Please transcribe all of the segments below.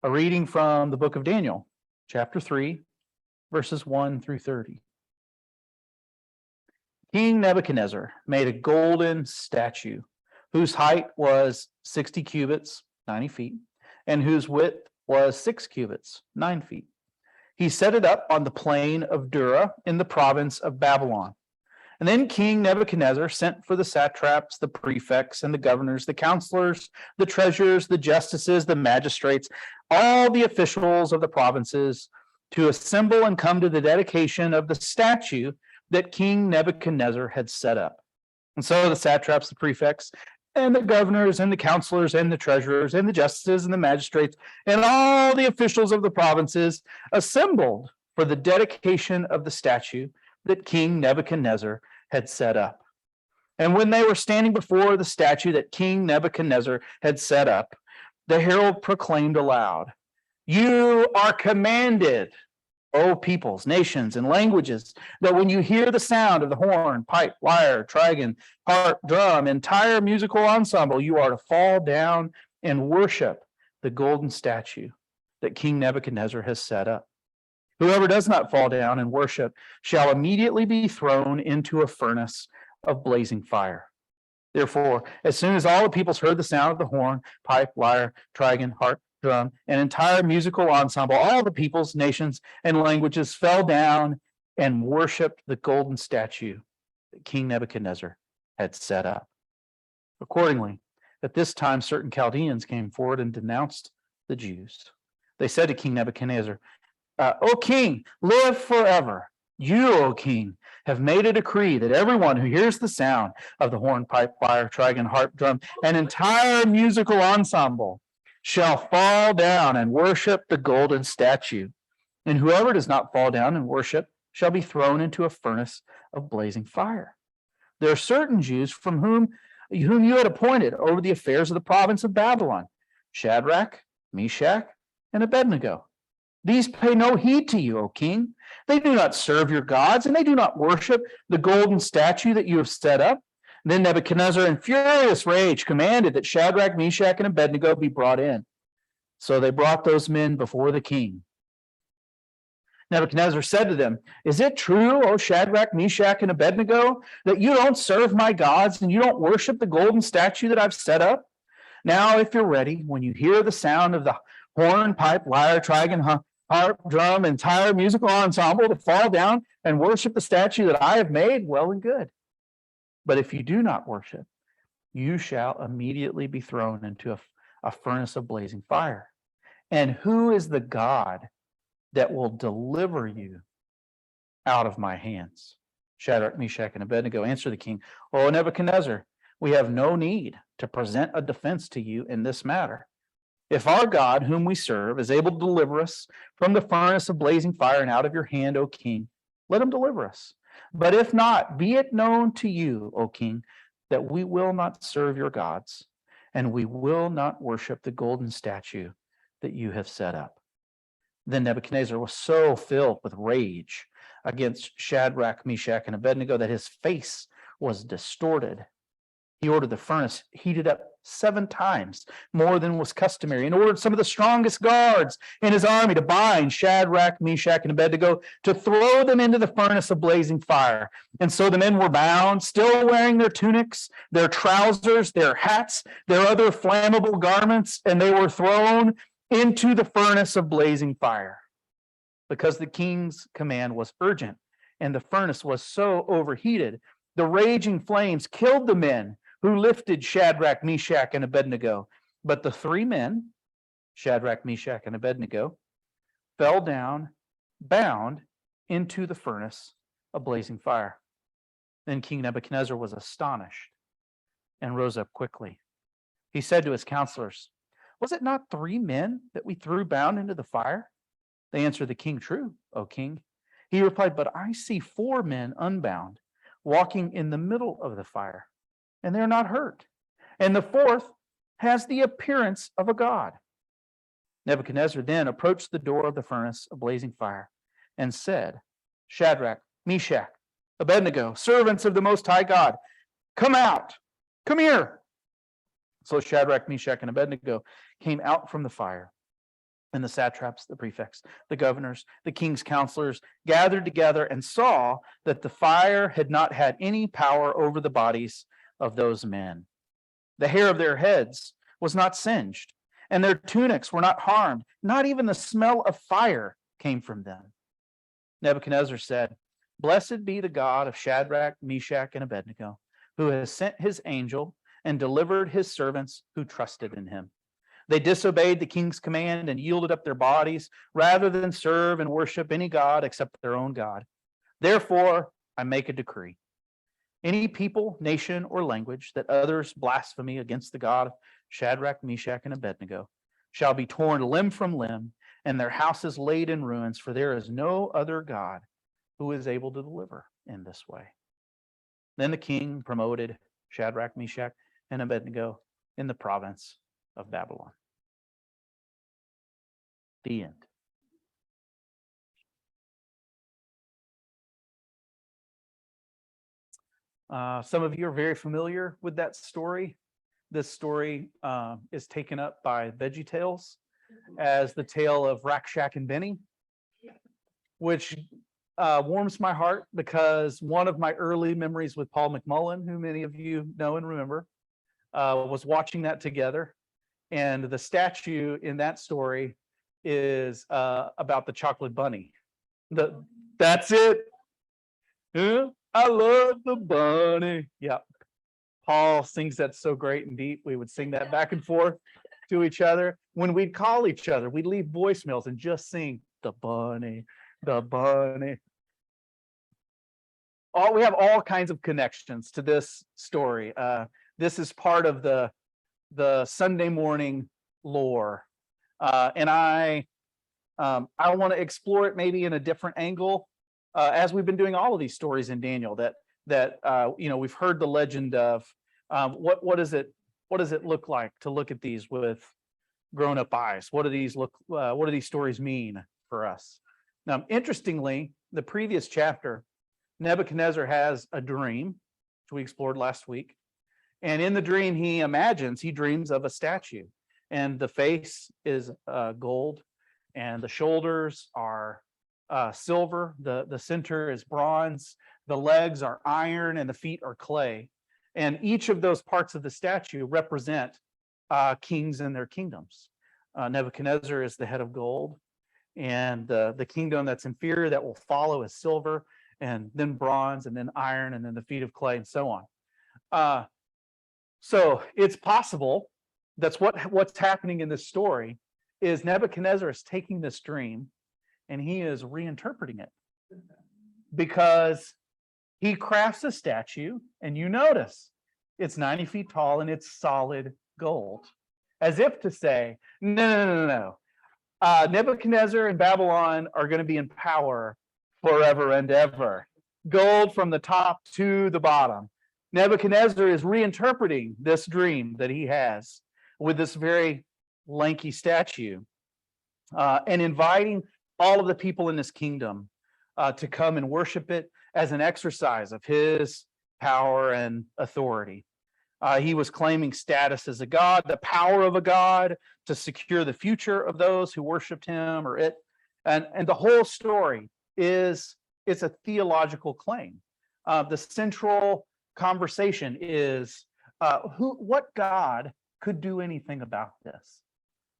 A reading from the book of Daniel, chapter 3, verses 1 through 30. King Nebuchadnezzar made a golden statue whose height was 60 cubits, 90 feet, and whose width was 6 cubits, 9 feet. He set it up on the plain of Dura in the province of Babylon. And then King Nebuchadnezzar sent for the satraps, the prefects, and the governors, the counselors, the treasurers, the justices, the magistrates, all the officials of the provinces to assemble and come to the dedication of the statue that King Nebuchadnezzar had set up. And so the satraps, the prefects, and the governors, and the counselors, and the treasurers, and the justices, and the magistrates, and all the officials of the provinces assembled for the dedication of the statue that King Nebuchadnezzar had set up. And when they were standing before the statue that King Nebuchadnezzar had set up, the herald proclaimed aloud, "You are commanded, O peoples, nations, and languages, that when you hear the sound of the horn, pipe, lyre, trigon, harp, drum, entire musical ensemble, you are to fall down and worship the golden statue that King Nebuchadnezzar has set up. Whoever does not fall down and worship shall immediately be thrown into a furnace of blazing fire." Therefore, as soon as all the peoples heard the sound of the horn, pipe, lyre, trigon, harp, drum, and entire musical ensemble, all the peoples, nations, and languages fell down and worshiped the golden statue that King Nebuchadnezzar had set up. Accordingly, at this time, certain Chaldeans came forward and denounced the Jews. They said to King Nebuchadnezzar, "O king, live forever. You, O king, have made a decree that everyone who hears the sound of the horn, pipe, lyre, trigon, harp, drum, and entire musical ensemble shall fall down and worship the golden statue. And whoever does not fall down and worship shall be thrown into a furnace of blazing fire. There are certain Jews from whom you had appointed over the affairs of the province of Babylon, Shadrach, Meshach, and Abednego. These pay no heed to you, O king. They do not serve your gods, and they do not worship the golden statue that you have set up." Then Nebuchadnezzar, in furious rage, commanded that Shadrach, Meshach, and Abednego be brought in. So they brought those men before the king. Nebuchadnezzar said to them, "Is it true, O Shadrach, Meshach, and Abednego, that you don't serve my gods and you don't worship the golden statue that I've set up? Now, if you're ready, when you hear the sound of the horn, pipe, lyre, trigon, harp, drum, entire musical ensemble, to fall down and worship the statue that I have made, well and good. But if you do not worship, you shall immediately be thrown into a furnace of blazing fire. And who is the God that will deliver you out of my hands?" Shadrach, Meshach, and Abednego answered the king, "O Nebuchadnezzar, we have no need to present a defense to you in this matter. If our God, whom we serve, is able to deliver us from the furnace of blazing fire and out of your hand, O king, let him deliver us. But if not, be it known to you, O king, that we will not serve your gods, and we will not worship the golden statue that you have set up." Then Nebuchadnezzar was so filled with rage against Shadrach, Meshach, and Abednego that his face was distorted. He ordered the furnace heated up 7 times more than was customary, and ordered some of the strongest guards in his army to bind Shadrach, Meshach, and Abednego, to throw them into the furnace of blazing fire. And so the men were bound, still wearing their tunics, their trousers, their hats, their other flammable garments, and they were thrown into the furnace of blazing fire. Because the king's command was urgent, and the furnace was so overheated, the raging flames killed the men who lifted Shadrach, Meshach, and Abednego. But the 3 men, Shadrach, Meshach, and Abednego, fell down, bound into the furnace of blazing fire. Then King Nebuchadnezzar was astonished and rose up quickly. He said to his counselors, "Was it not 3 men that we threw bound into the fire?" They answered the king, "True, O king." He replied, "But I see 4 men unbound, walking in the middle of the fire, and they're not hurt. And the 4th has the appearance of a god." Nebuchadnezzar then approached the door of the furnace of blazing fire and said, "Shadrach, Meshach, Abednego, servants of the Most High God, come out, come here." So Shadrach, Meshach, and Abednego came out from the fire, And the satraps, the prefects, the governors, the king's counselors gathered together and saw that the fire had not had any power over the bodies of those men. The hair of their heads was not singed, and their tunics were not harmed. Not even the smell of fire came from them. Nebuchadnezzar said, "Blessed be the God of Shadrach, Meshach, and Abednego, who has sent his angel and delivered his servants who trusted in him. They disobeyed the king's command and yielded up their bodies rather than serve and worship any god except their own God. Therefore, I make a decree. Any people, nation, or language that utters blasphemy against the God of Shadrach, Meshach, and Abednego shall be torn limb from limb, and their houses laid in ruins, for there is no other God who is able to deliver in this way." Then the king promoted Shadrach, Meshach, and Abednego in the province of Babylon. The end. Some of you are very familiar with that story. This story is taken up by VeggieTales as the tale of Rack, Shack, and Benny, which warms my heart because one of my early memories with Paul McMullen, who many of you know and remember, was watching that together. And the statue in that story is about the chocolate bunny. That's it. Yeah, I love the bunny. Yeah. Paul sings that so great and deep. We would sing that back and forth to each other. When we'd call each other, we'd leave voicemails and just sing the bunny, the bunny. We have all kinds of connections to this story. This is part of the Sunday morning lore. And I want to explore it maybe in a different angle, as we've been doing all of these stories in Daniel. That we've heard the legend of what does it look like to look at these with grown-up eyes? What do these stories mean for us? Now, interestingly, the previous chapter, Nebuchadnezzar has a dream, which we explored last week. And in the dream, he dreams of a statue. And the face is gold, and the shoulders are silver. The center is bronze. The legs are iron, and the feet are clay. And each of those parts of the statue represent kings and their kingdoms. Nebuchadnezzar is the head of gold, and the kingdom that's inferior that will follow is silver, and then bronze, and then iron, and then the feet of clay, and so on. So it's possible that's what's happening in this story is Nebuchadnezzar is taking this dream and he is reinterpreting it, because he crafts a statue, and you notice it's 90 feet tall and it's solid gold, as if to say, no. Nebuchadnezzar and Babylon are going to be in power forever and ever. Gold from the top to the bottom. Nebuchadnezzar is reinterpreting this dream that he has with this very lanky statue, and inviting all of the people in his kingdom to come and worship it as an exercise of his power and authority. He was claiming status as a god, the power of a god, to secure the future of those who worshiped him or it. And the whole story it's a theological claim. The central conversation is what God could do anything about this?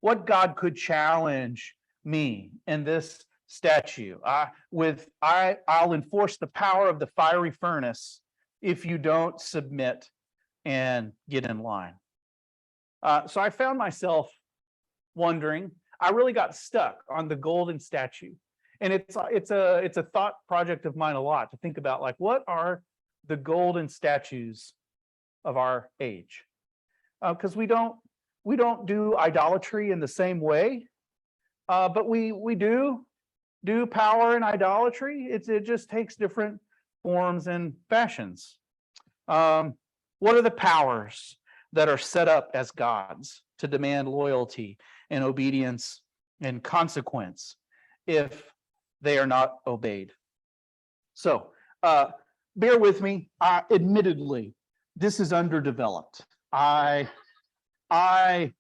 What God could challenge me in this statue? I'll enforce the power of the fiery furnace if you don't submit and get in line. So I found myself wondering. I really got stuck on the golden statue, and it's a thought project of mine a lot to think about, like, what are the golden statues of our age? Because we don't do idolatry in the same way, but we do power and idolatry. It just takes different forms and fashions. What are the powers that are set up as gods to demand loyalty and obedience and consequence if they are not obeyed? So bear with me. Admittedly, this is underdeveloped. I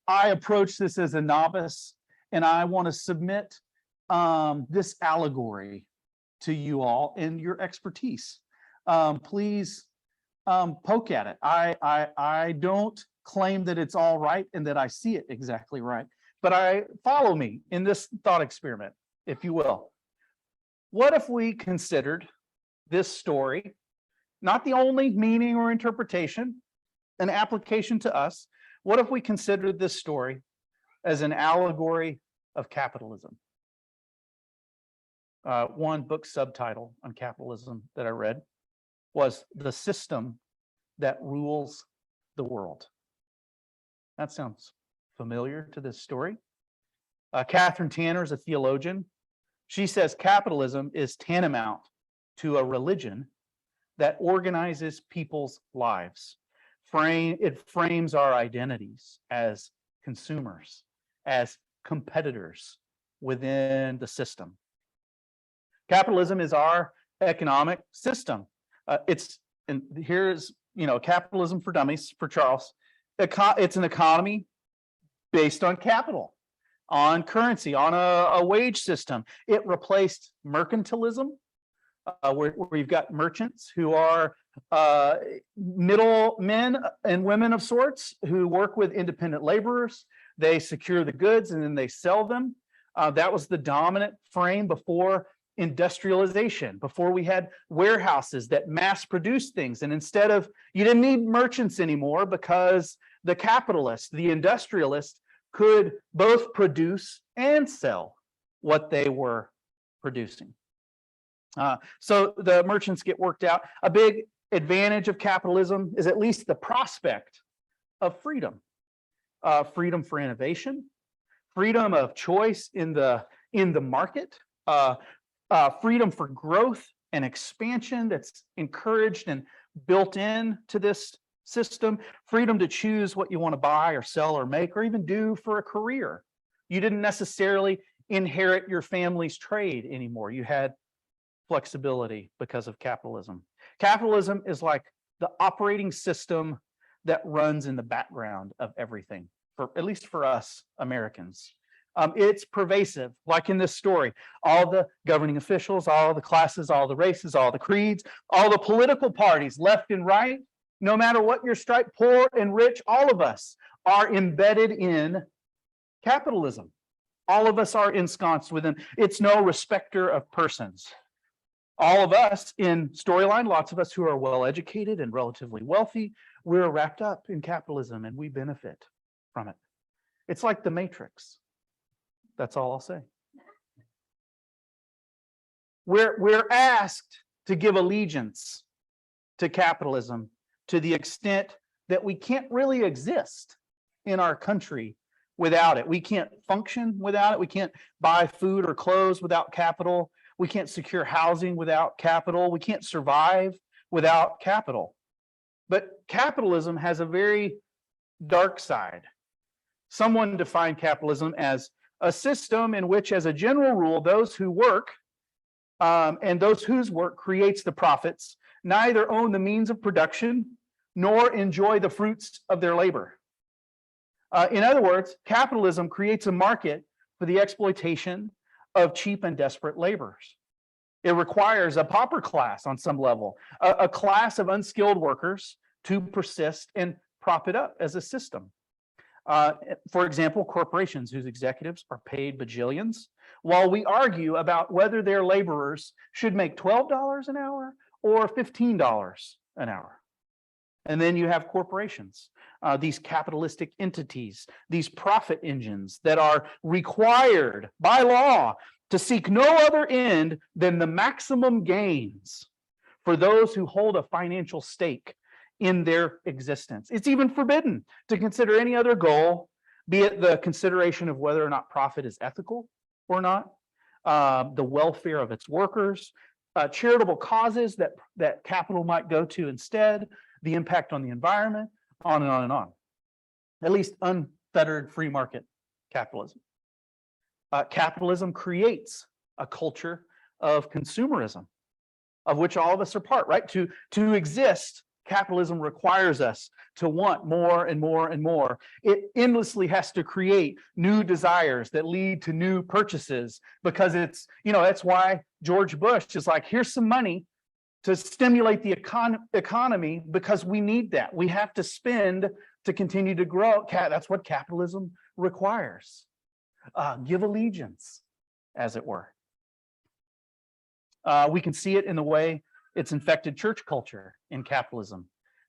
approach this as a novice, and I want to submit this allegory to you all and your expertise. Please poke at it. I don't claim that it's all right and that I see it exactly right, but follow me in this thought experiment, if you will. What if we considered this story not the only meaning or interpretation, an application to us? What if we considered this story as an allegory of capitalism? One book subtitle on capitalism that I read was "The System That Rules the World." That sounds familiar to this story. Catherine Tanner is a theologian. She says capitalism is tantamount to a religion that organizes people's lives. It frames our identities as consumers, as competitors within the system. Capitalism is our economic system. Here's Capitalism for Dummies for Charles. It's an economy based on capital, on currency, on a wage system. It replaced mercantilism, where you've got merchants who are middle men and women of sorts who work with independent laborers. They secure the goods and then they sell them. That was the dominant frame before industrialization, before we had warehouses that mass produced things. And you didn't need merchants anymore, because the capitalist, the industrialist, could both produce and sell what they were producing. So the merchants get worked out. A big advantage of capitalism is at least the prospect of freedom. Freedom for innovation, freedom of choice in the market, freedom for growth and expansion that's encouraged and built in to this system, freedom to choose what you want to buy or sell or make or even do for a career. You didn't necessarily inherit your family's trade anymore. You had flexibility because of capitalism. Capitalism is like the operating system that runs in the background of everything, at least for us Americans. It's pervasive, like in this story. All the governing officials, all the classes, all the races, all the creeds, all the political parties, left and right, no matter what your stripe, poor and rich, all of us are embedded in capitalism. All of us are ensconced within. It's no respecter of persons. All of us in storyline, lots of us who are well-educated and relatively wealthy, we're wrapped up in capitalism and we benefit from it. It's like the Matrix. That's all I'll say. We're asked to give allegiance to capitalism to the extent that we can't really exist in our country without it. We can't function without it. We can't buy food or clothes without capital. We can't secure housing without capital. We can't survive without capital. But capitalism has a very dark side. Someone defined capitalism as a system in which, as a general rule, those who work and those whose work creates the profits neither own the means of production nor enjoy the fruits of their labor. In other words, capitalism creates a market for the exploitation of cheap and desperate laborers. It requires a pauper class on some level, a class of unskilled workers to persist and prop it up as a system. For example, corporations whose executives are paid bajillions, while we argue about whether their laborers should make $12 an hour or $15 an hour. And then you have corporations, these capitalistic entities, these profit engines that are required by law to seek no other end than the maximum gains for those who hold a financial stake in their existence. It's even forbidden to consider any other goal, be it the consideration of whether or not profit is ethical or not, the welfare of its workers, charitable causes that capital might go to instead, the impact on the environment, on and on and on. At least unfettered free market capitalism. Capitalism creates a culture of consumerism, of which all of us are part, right? To exist, capitalism requires us to want more and more and more. It endlessly has to create new desires that lead to new purchases, because it's, that's why George Bush is like, here's some money to stimulate the economy, because we need that. We have to spend to continue to grow. That's what capitalism requires. Give allegiance, as it were. We can see it in the way it's infected church culture in capitalism.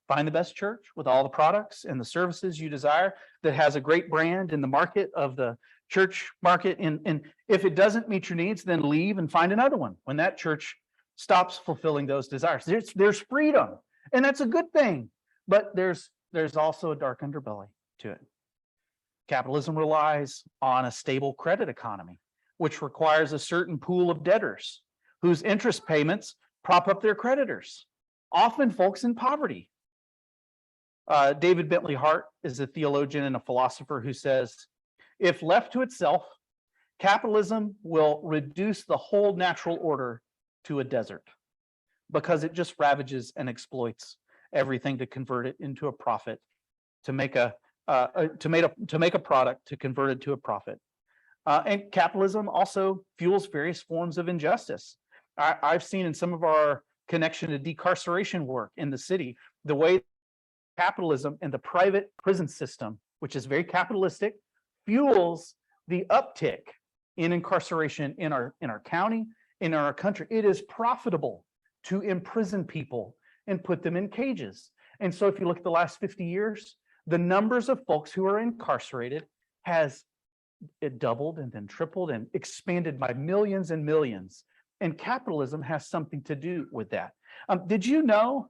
Find the best church with all the products and the services you desire, that has a great brand in the market of the church market. And if it doesn't meet your needs, then leave and find another one when that church stops fulfilling those desires. There's freedom, and that's a good thing, but there's also a dark underbelly to it. Capitalism relies on a stable credit economy, which requires a certain pool of debtors whose interest payments prop up their creditors, often folks in poverty. David Bentley Hart is a theologian and a philosopher who says, if left to itself, capitalism will reduce the whole natural order to a desert, because it just ravages and exploits everything to convert it into a profit, to make a product, to convert it to a profit. And capitalism also fuels various forms of injustice. I've seen in some of our connection to decarceration work in the city, the way capitalism and the private prison system, which is very capitalistic, fuels the uptick in incarceration in our county, in our country. It is profitable to imprison people and put them in cages. And so if you look at the last 50 years, the numbers of folks who are incarcerated has doubled and then tripled and expanded by millions and millions. And capitalism has something to do with that. Did you know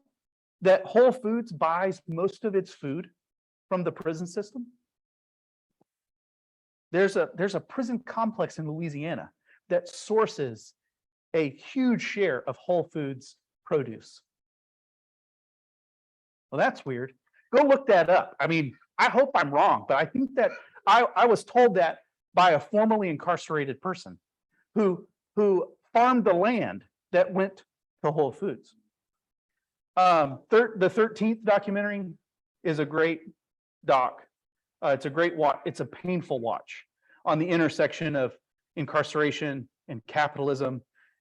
that Whole Foods buys most of its food from the prison system? There's a prison complex in Louisiana that sources a huge share of Whole Foods produce. Well, that's weird. Go look that up. I mean, I hope I'm wrong, but I think that I was told that by a formerly incarcerated person who farmed the land that went to Whole Foods. The 13th documentary is a great doc. It's a great watch. It's a painful watch on the intersection of incarceration and capitalism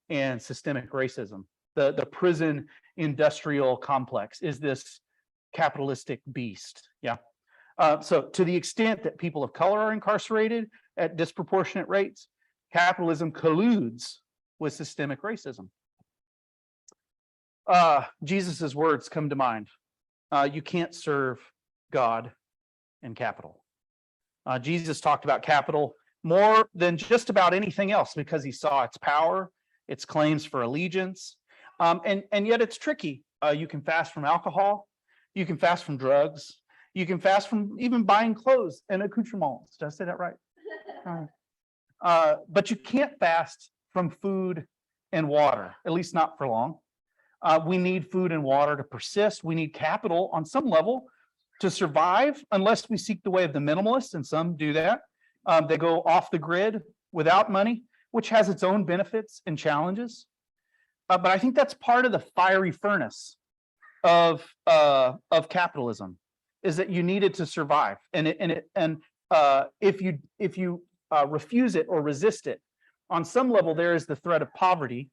and systemic racism. The prison industrial complex is this capitalistic beast. Yeah. So to the extent that people of color are incarcerated at disproportionate rates, capitalism colludes with systemic racism. Jesus's words come to mind. You can't serve God and capital. Jesus talked about capital more than just about anything else, because he saw its power, its claims for allegiance, and yet it's tricky. You can fast from alcohol, you can fast from drugs, you can fast from even buying clothes and accoutrements. Did I say that right? But you can't fast from food and water, at least not for long. We need food and water to persist. We need capital on some level to survive, unless we seek the way of the minimalists, and some do that. They go off the grid without money, which has its own benefits and challenges. But I think that's part of the fiery furnace of capitalism, is that you need it to survive. And if you refuse it or resist it, on some level there is the threat of poverty,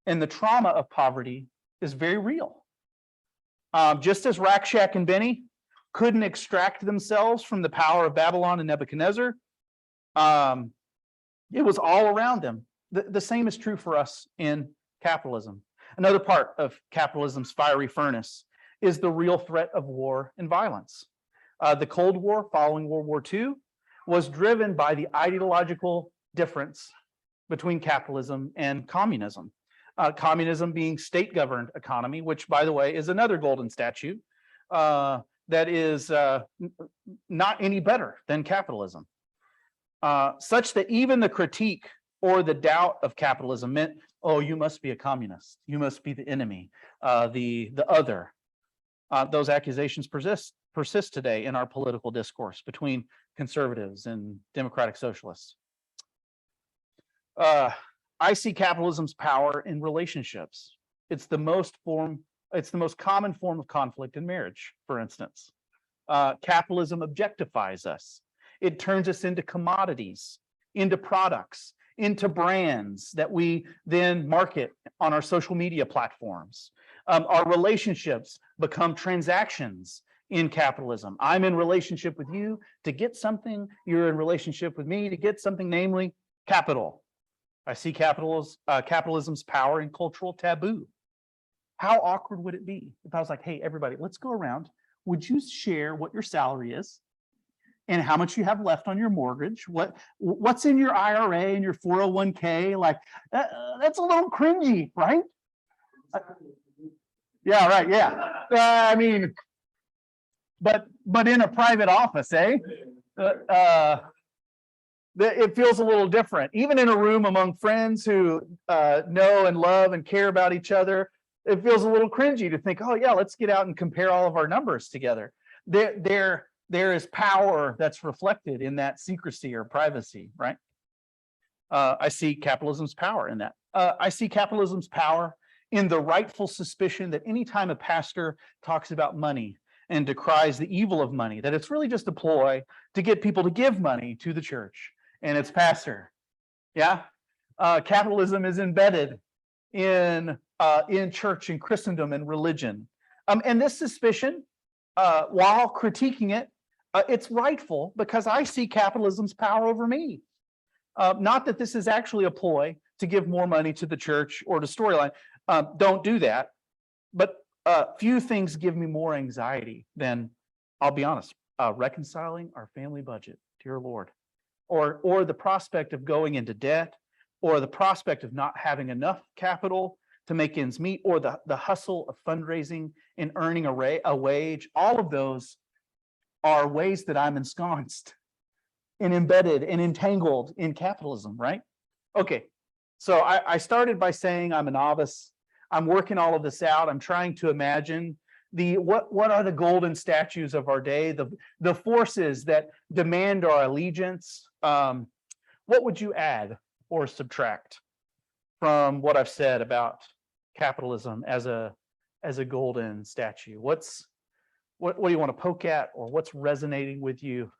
and the trauma of poverty is very real. Just as Rakshak and Benny couldn't extract themselves from the power of Babylon and Nebuchadnezzar, it was all around them. The same is true for us in capitalism. Another part of capitalism's fiery furnace is the real threat of war and violence. The Cold War following World War II was driven by the ideological difference between capitalism and communism. Communism being state-governed economy, which, by the way, is another golden statute that is not any better than capitalism. Such that even the critique or the doubt of capitalism meant, oh, you must be a communist, you must be the enemy, the other. Those accusations persist today in our political discourse between conservatives and democratic socialists. I see capitalism's power in relationships. It's the most form It's the most common form of conflict in marriage, for instance. Capitalism objectifies us. It turns us into commodities, into products, into brands that we then market on our social media platforms. Our relationships become transactions in capitalism. I'm in relationship with you to get something. You're in relationship with me to get something, namely capital. I see capitalism's power in cultural taboo. How awkward would it be if I was like, hey, everybody, let's go around. Would you share what your salary is and how much you have left on your mortgage? What's in your IRA and your 401k? Like, that's a little cringy, right? Yeah, right. Yeah. I mean, but in a private office, eh? It feels a little different. Even in a room among friends who know and love and care about each other, it feels a little cringy to think, oh yeah, let's get out and compare all of our numbers together. There is power that's reflected in that secrecy or privacy, right? I see capitalism's power in that. I see capitalism's power in the rightful suspicion that anytime a pastor talks about money and decries the evil of money, that it's really just a ploy to get people to give money to the church and its pastor. Yeah, capitalism is embedded in church and Christendom and religion, and this suspicion, while critiquing it, it's rightful because I see capitalism's power over me. Not that this is actually a ploy to give more money to the church or to Storyline. Don't do that. But few things give me more anxiety than, I'll be honest, reconciling our family budget, dear Lord, or the prospect of going into debt, or the prospect of not having enough capital to make ends meet, or the hustle of fundraising and earning a wage. All of those are ways that I'm ensconced and embedded and entangled in capitalism, right? Okay, so I started by saying I'm a novice. I'm working all of this out. I'm trying to imagine what are the golden statues of our day, the forces that demand our allegiance. What would you add or subtract from what I've said about capitalism as a golden statue? What do you want to poke at, or what's resonating with you?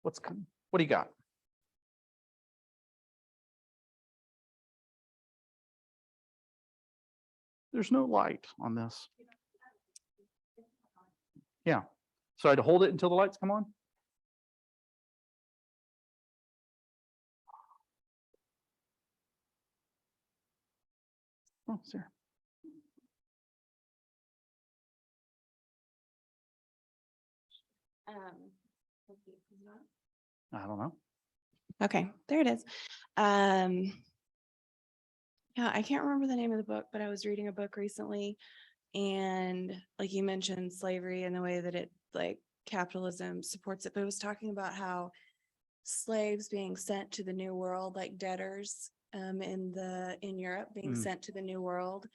What do you got? There's no light on this. Yeah. So I'd hold it until the lights come on. Oh, Sarah. I don't know. Okay, there it is. Yeah, I can't remember the name of the book, but I was reading a book recently, and like you mentioned slavery and the way that it, like, capitalism supports it, but it was talking about how slaves being sent to the New World, like debtors in Europe being sent to the New World,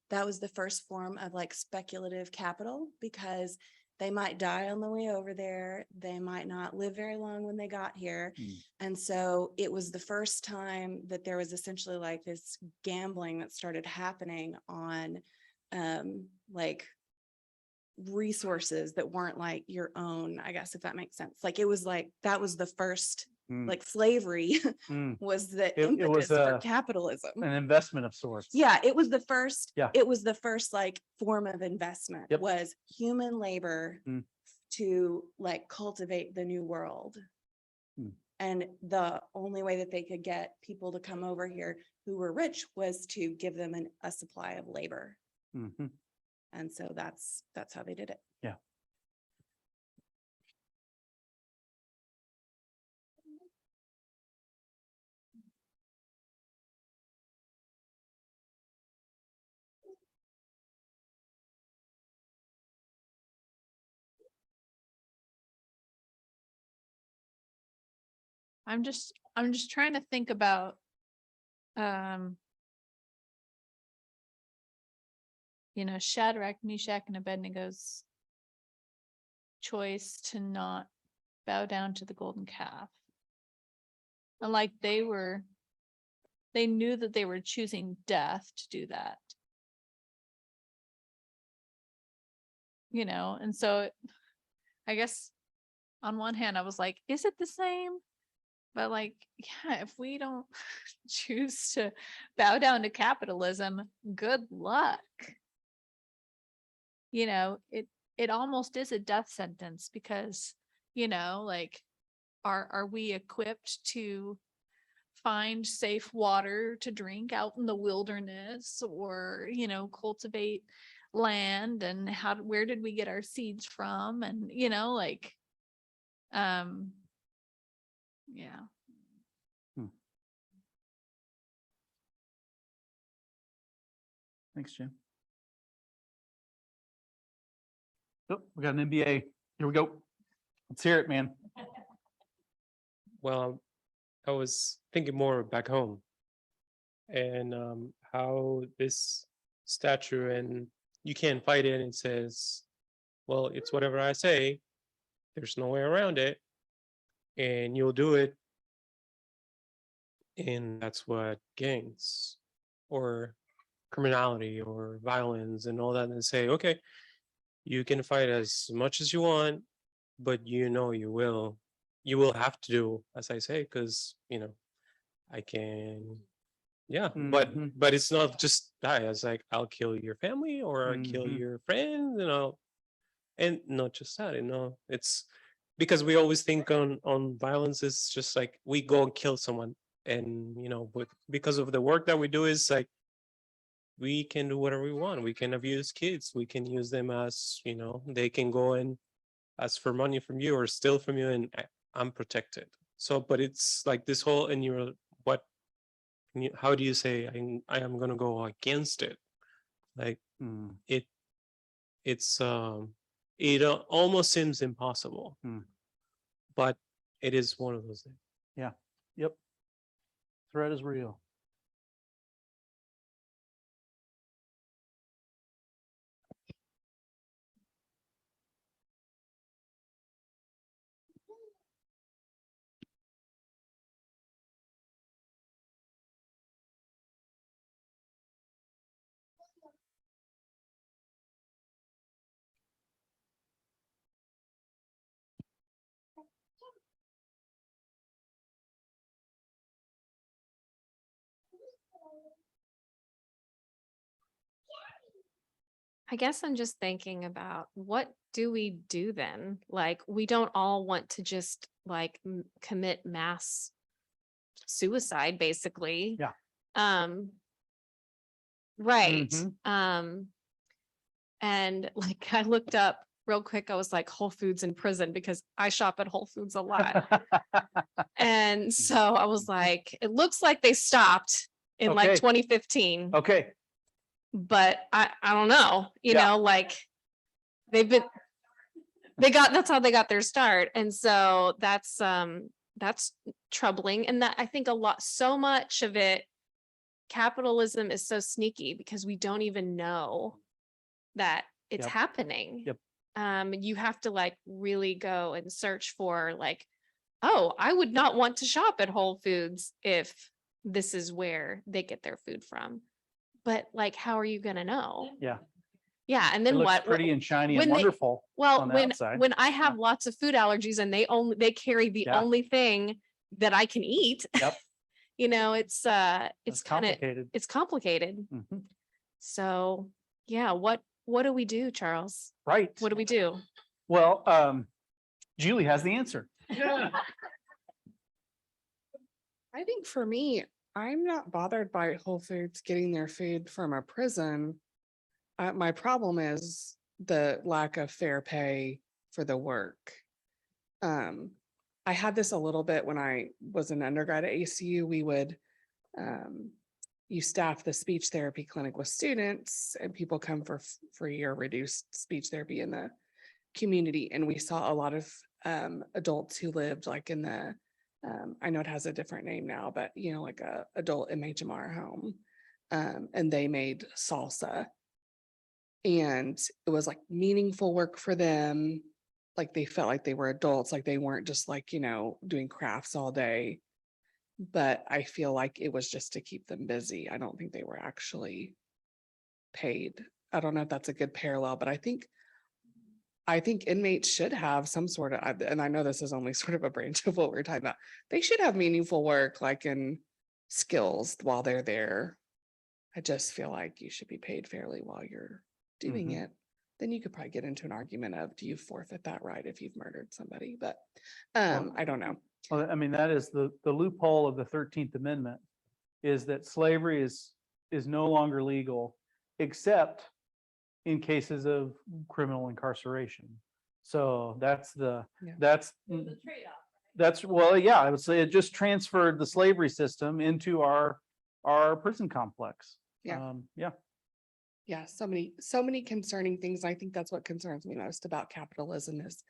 that was the first form of like speculative capital, because they might die on the way over there. They might not live very long when they got here. And so it was the first time that there was essentially like this gambling that started happening on like resources that weren't like your own, I guess, if that makes sense. Like it was like, that was the first, like slavery was the impetus for capitalism. An investment of sorts. Yeah, it was the first, it was the first like form of investment, was human labor to like cultivate the New World. And the only way that they could get people to come over here who were rich was to give them a supply of labor. And so that's how they did it. Yeah. I'm just trying to think about Shadrach, Meshach, and Abednego's choice to not bow down to the golden calf. And like they knew that they were choosing death to do that. and so I guess on one hand, I was like, is it the same? But like, yeah, if we don't choose to bow down to capitalism, good luck. It almost is a death sentence because, like, are we equipped to find safe water to drink out in the wilderness, or, cultivate land, and where did we get our seeds from? And, yeah. Thanks, Jim. Oh, we got an NBA. Here we go. Let's hear it, man. Well, I was thinking more back home and how this statue, and you can't fight it. It says, well, it's whatever I say. There's no way around it. And you'll do it. And that's what gangs or criminality or violence and all that, and say, okay, you can fight as much as you want, but you will have to do as I say, because I can, yeah. Mhm. But it's not just that. It's like, I'll kill your family, or I'll kill Mhm. your friends, and not just that, it's because we always think on violence is just like we go and kill someone, and but because of the work that we do, is like we can do whatever we want. We can abuse kids. We can use them as, they can go and ask for money from you or steal from you, and I'm protected. So, but it's like this whole, and what, how do you say, I am going to go against it? Like Mm. it's, it almost seems impossible, but it is one of those things. Yeah. Yep. Threat is real. I guess I'm just thinking about what do we do then? Like, we don't all want to just like commit mass suicide, basically. Yeah. Right. Mhm. And like I looked up real quick, I was like, Whole Foods in prison, because I shop at Whole Foods a lot. And so I was like, it looks like they stopped in like Okay. 2015. Okay. But I don't know, Yeah. like that's how they got their start. And so that's troubling. And that, I think so much of it, capitalism is so sneaky because we don't even know that it's Yep. happening. Yep. You have to like really go and search for like, oh, I would not want to shop at Whole Foods if this is where they get their food from. But like, how are you going to know? Yeah. Yeah. And It then looks what? pretty and shiny and when they- wonderful Well, on the outside. when I have lots of food allergies and they carry the Yeah. only thing that I can eat, Yep. it's kind of, complicated. it's complicated. Mhm. So yeah, what do we do, Charles? Right. What do we do? Well, Julie has the answer. I think for me, I'm not bothered by Whole Foods getting their food from a prison. My problem is the lack of fair pay for the work. I had this a little bit when I was an undergrad at ACU. We would, you staff the speech therapy clinic with students, and people come for free or reduced speech therapy in the community. And we saw a lot of adults who lived like in the, I know it has a different name now, but like a adult MHMR home. And they made salsa. And it was like meaningful work for them. Like they felt like they were adults, like they weren't just like, doing crafts all day. But I feel like it was just to keep them busy. I don't think they were actually paid. I don't know if that's a good parallel, but I think I think inmates should have some sort of, and I know this is only sort of a branch of what we're talking about. They should have meaningful work, like in skills while they're there. I just feel like you should be paid fairly while you're doing Mhm. it. Then you could probably get into an argument of, do you forfeit that right if you've murdered somebody? But I don't know. Well, I mean, that is the loophole of the 13th Amendment, is that slavery is no longer legal except in cases of criminal incarceration. So that's Yeah. that's, well, yeah, I would say it just transferred the slavery system into our prison complex. Yeah. Yeah. Yeah, so many concerning things. I think that's what concerns me most about capitalism is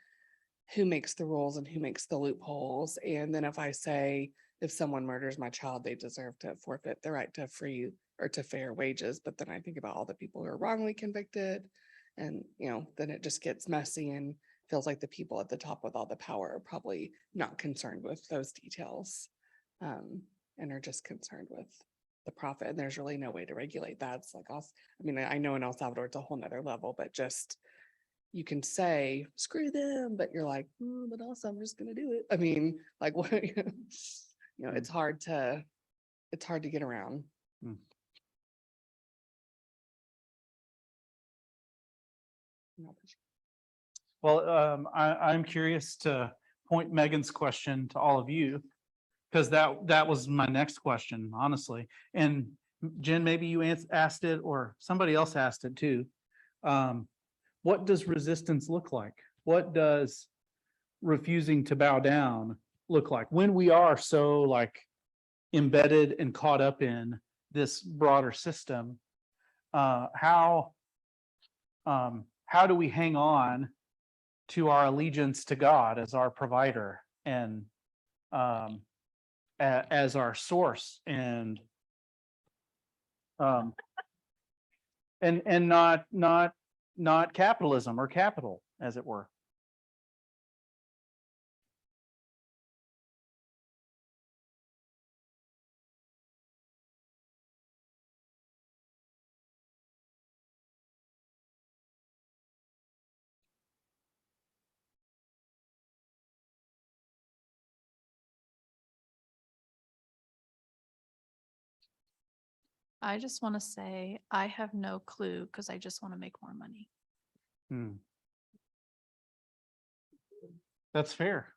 who makes the rules and who makes the loopholes. And then if I say, if someone murders my child, they deserve to forfeit the right to free or to fair wages. But then I think about all the people who are wrongly convicted, and then it just gets messy and feels like the people at the top with all the power are probably not concerned with those details, and are just concerned with the profit. And there's really no way to regulate that. It's like, I mean, I know in El Salvador it's a whole nother level, but just you can say screw them, but you're like, but also I'm just gonna do it. I mean, like what it's hard to get around. Mm. Well, I'm curious to point Megan's question to all of you, because that was my next question, honestly. And Jen, maybe you asked it, or somebody else asked it too. What does resistance look like? What does refusing to bow down look like when we are so like embedded and caught up in this broader system? How do we hang on to our allegiance to God as our provider and as our source, and not capitalism or capital, as it were? I just want to say I have no clue because I just want to make more money. Hmm. That's fair.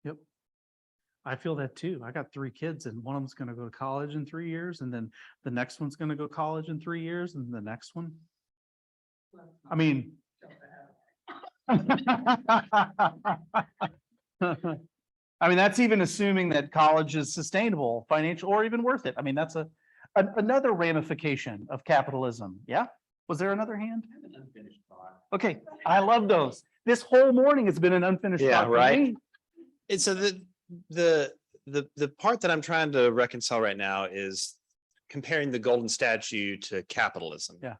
Yep. I feel that too. I got 3 kids, and one of them's going to go to college in 3 years, and then the next one's going to go to college in 3 years, and the next one. I mean, I mean, that's even assuming that college is sustainable, financial, or even worth it. I mean, that's another ramification of capitalism. Yeah. Was there another hand? Okay, I love those. This whole morning has been an unfinished Yeah, thought for right. me. And so the part that I'm trying to reconcile right now is comparing the golden statue to capitalism. Yeah.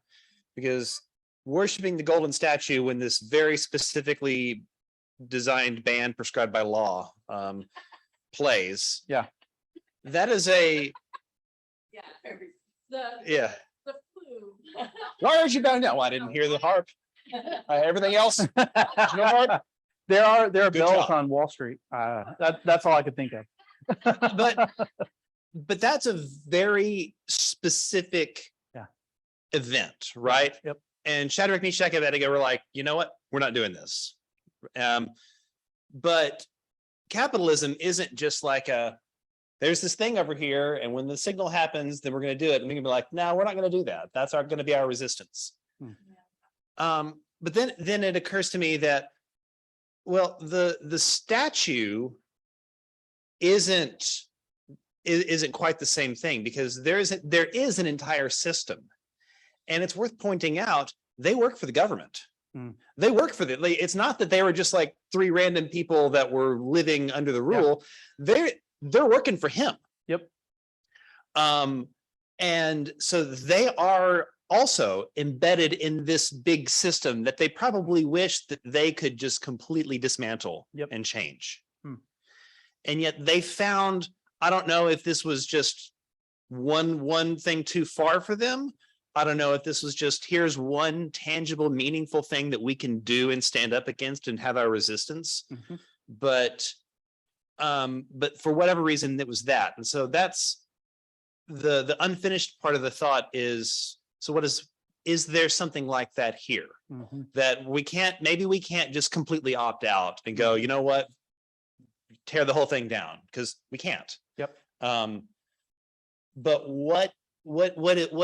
Because worshiping the golden statue when this very specifically designed band prescribed by law plays. Yeah. That is a yeah. Why aren't you bowing down? Well, I didn't hear the harp. Everything else. No harp. There are Good bells job. on Wall Street. That's all I could think of. But that's a very specific event, right? Yep. And Shadrach, Meshach, and Abednego were like, you know what? We're not doing this. But capitalism isn't just like there's this thing over here, and when the signal happens, then we're going to do it. And we can be like, no, we're not going to do that. That's going to be our resistance. But then it occurs to me that, well, the statue isn't quite the same thing, because there is an entire system, and it's worth pointing out they work for the government. They work for it's not that they were just like 3 random people that were living under the rule. They're working for him. Yep. And so they are also embedded in this big system that they probably wish that they could just completely dismantle and change. And yet they found, I don't know if this was just one thing too far for them, I don't know if this was just, here's one tangible, meaningful thing that we can do and stand up against and have our resistance. Mhm. But for whatever reason, it was that. And so that's the unfinished part of the thought is, so what is there something like that here? Mhm. That maybe we can't just completely opt out and go, you know what? Tear the whole thing down, because we can't. Yep. But what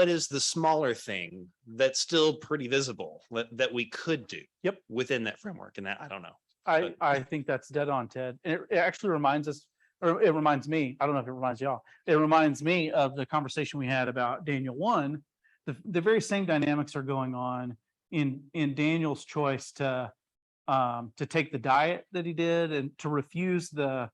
is the smaller thing that's still pretty visible that we could do? Yep. Within that framework, and that I don't know. I think that's dead on, Ted. And it actually reminds us, or it reminds me, I don't know if it reminds y'all, it reminds me of the conversation we had about Daniel 1. The very same dynamics are going on in Daniel's choice to take the diet that he did and to refuse the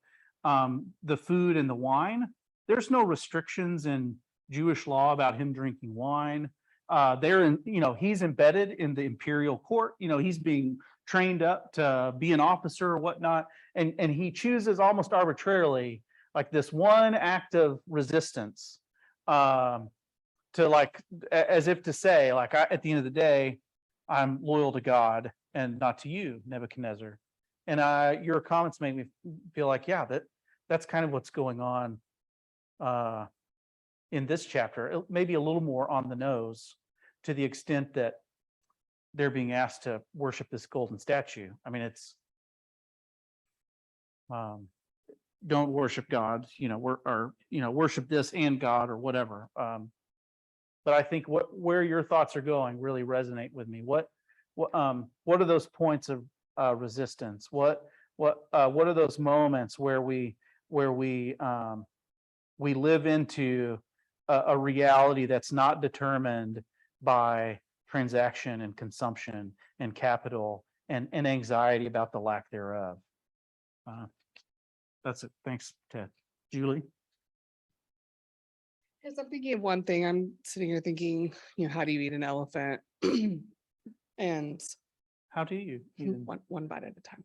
food and the wine. There's no restrictions in Jewish law about him drinking wine. He's embedded in the imperial court. He's being trained up to be an officer or whatnot. And he chooses almost arbitrarily, like this one act of resistance, to like, as if to say, like, at the end of the day, I'm loyal to God and not to you, Nebuchadnezzar. And your comments made me feel like, yeah, that's kind of what's going on in this chapter. Maybe a little more on the nose, to the extent that they're being asked to worship this golden statue. I mean, it's don't worship God, worship this and God or whatever. But I think where your thoughts are going really resonate with me. What are those points of resistance? What are those moments where we live into a reality that's not determined by transaction and consumption and capital and anxiety about the lack thereof? That's it. Thanks, Ted. Julie? As I'm thinking of one thing, I'm sitting here thinking, how do you eat an elephant? And How do you? one bite at a time.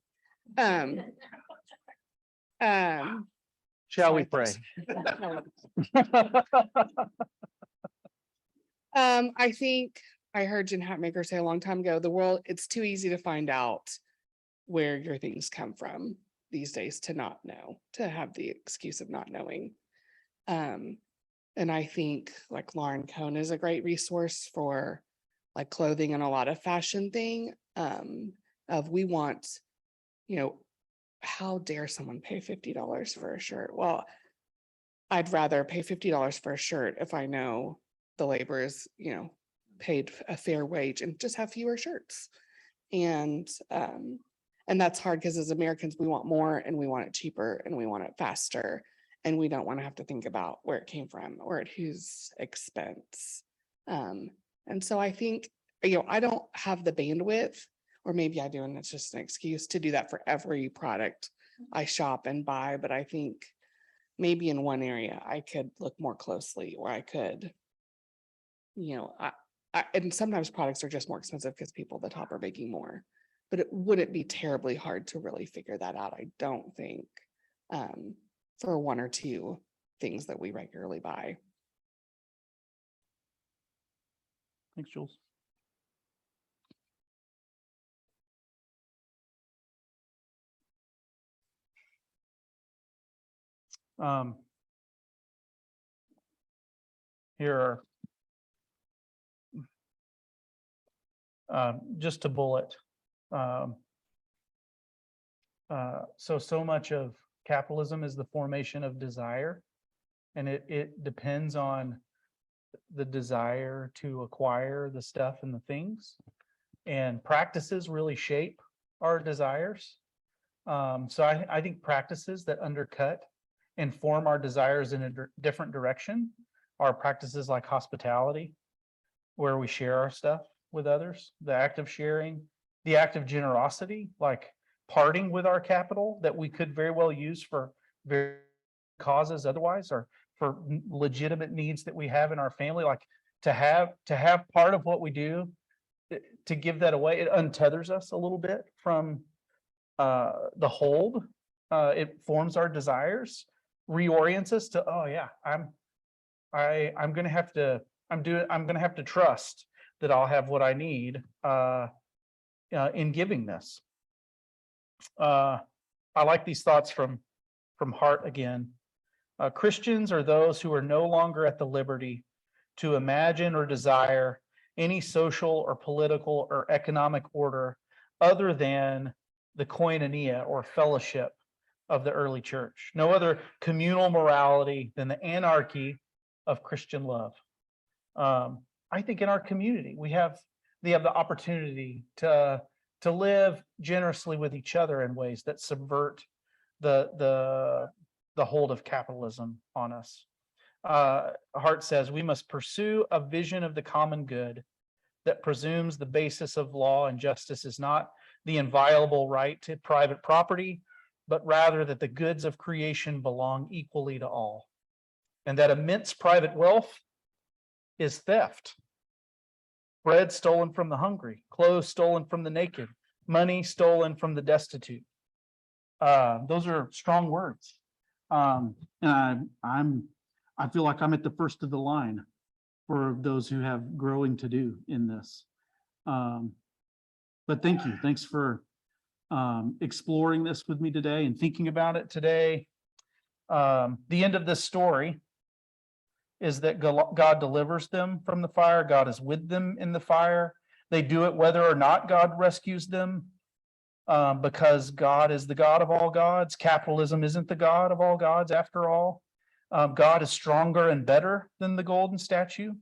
Shall we sorry, pray? I think I heard Jen Hatmaker say a long time ago, the world, it's too easy to find out where your things come from these days, to not know, to have the excuse of not knowing. And I think like Lauren Cohn is a great resource for like clothing and a lot of fashion thing. We want, how dare someone pay $50 for a shirt? Well, I'd rather pay $50 for a shirt if I know the labor is, paid a fair wage, and just have fewer shirts. And that's hard because as Americans, we want more and we want it cheaper and we want it faster. And we don't want to have to think about where it came from or at whose expense. And so I think, I don't have the bandwidth, or maybe I do, and it's just an excuse to do that for every product I shop and buy. But I think maybe in one area I could look more closely, or I could, and sometimes products are just more expensive because people at the top are making more. But it wouldn't be terribly hard to really figure that out, I don't think, for one or two things that we regularly buy. Thanks, Jules. Here are just a bullet. So much of capitalism is the formation of desire, and it depends on the desire to acquire the stuff and the things, and practices really shape our desires. So I think practices that undercut and form our desires in a different direction are practices like hospitality, where we share our stuff with others, the act of sharing, the act of generosity, like parting with our capital that we could very well use for various causes otherwise, or for legitimate needs that we have in our family. Like to have part of what we do, to give that away, it untethers us a little bit from the hold. It forms our desires, reorients us to, oh yeah, I'm going to have to I'm going to have to trust that I'll have what I need in giving this. I like these thoughts from Hart again. Christians are those who are no longer at the liberty to imagine or desire any social or political or economic order other than the koinonia or fellowship of the early church. No other communal morality than the anarchy of Christian love. I think in our community, we have the opportunity to live generously with each other in ways that subvert the hold of capitalism on us. Hart says we must pursue a vision of the common good that presumes the basis of law and justice is not the inviolable right to private property, but rather that the goods of creation belong equally to all, and that immense private wealth is theft. Bread stolen from the hungry, clothes stolen from the naked, money stolen from the destitute. Those are strong words. And I feel like I'm at the first of the line for those who have growing to do in this. But thank you. Thanks for exploring this with me today and thinking about it today. The end of this story is that God delivers them from the fire. God is with them in the fire. They do it whether or not God rescues them, because God is the God of all gods. Capitalism isn't the God of all gods after all. God is stronger and better than the golden statue.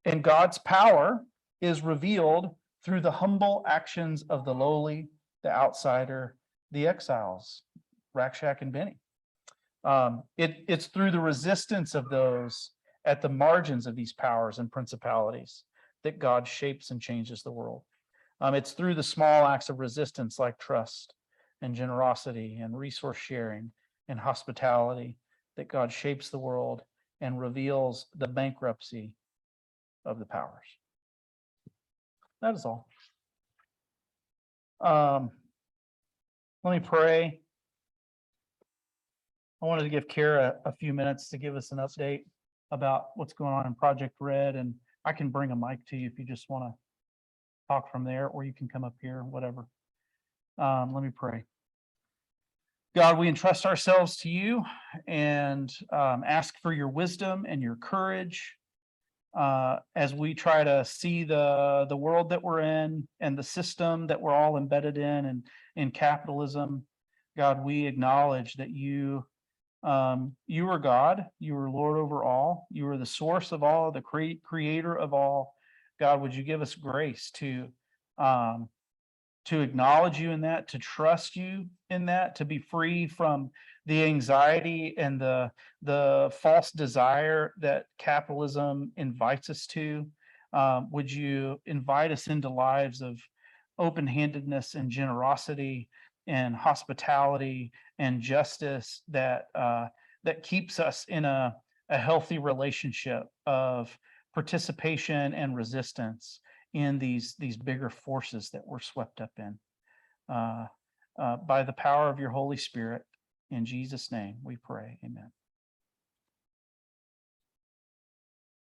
And God's power is revealed through the humble actions of the lowly, the outsider, the exiles, Rakshak and Benny. It's through the resistance of those at the margins of these powers and principalities that God shapes and changes the world. It's through the small acts of resistance like trust and generosity and resource sharing and hospitality that God shapes the world and reveals the bankruptcy of the powers. That is all. Let me pray. I wanted to give Kara a few minutes to give us an update about what's going on in Project Red, and I can bring a mic to you if you just want to talk from there, or you can come up here, whatever. Let me pray. God, we entrust ourselves to you and ask for your wisdom and your courage as we try to see the world that we're in and the system that we're all embedded in and in capitalism. God, we acknowledge that you are God, you are Lord over all, you are the source of all, the creator of all. God, would you give us grace to acknowledge you in that, to trust you in that, to be free from the anxiety and the false desire that capitalism invites us to. Would you invite us into lives of open-handedness and generosity and hospitality and justice that keeps us in a healthy relationship of participation and resistance in these bigger forces that we're swept up in. By the power of your Holy Spirit, in Jesus' name we pray, amen.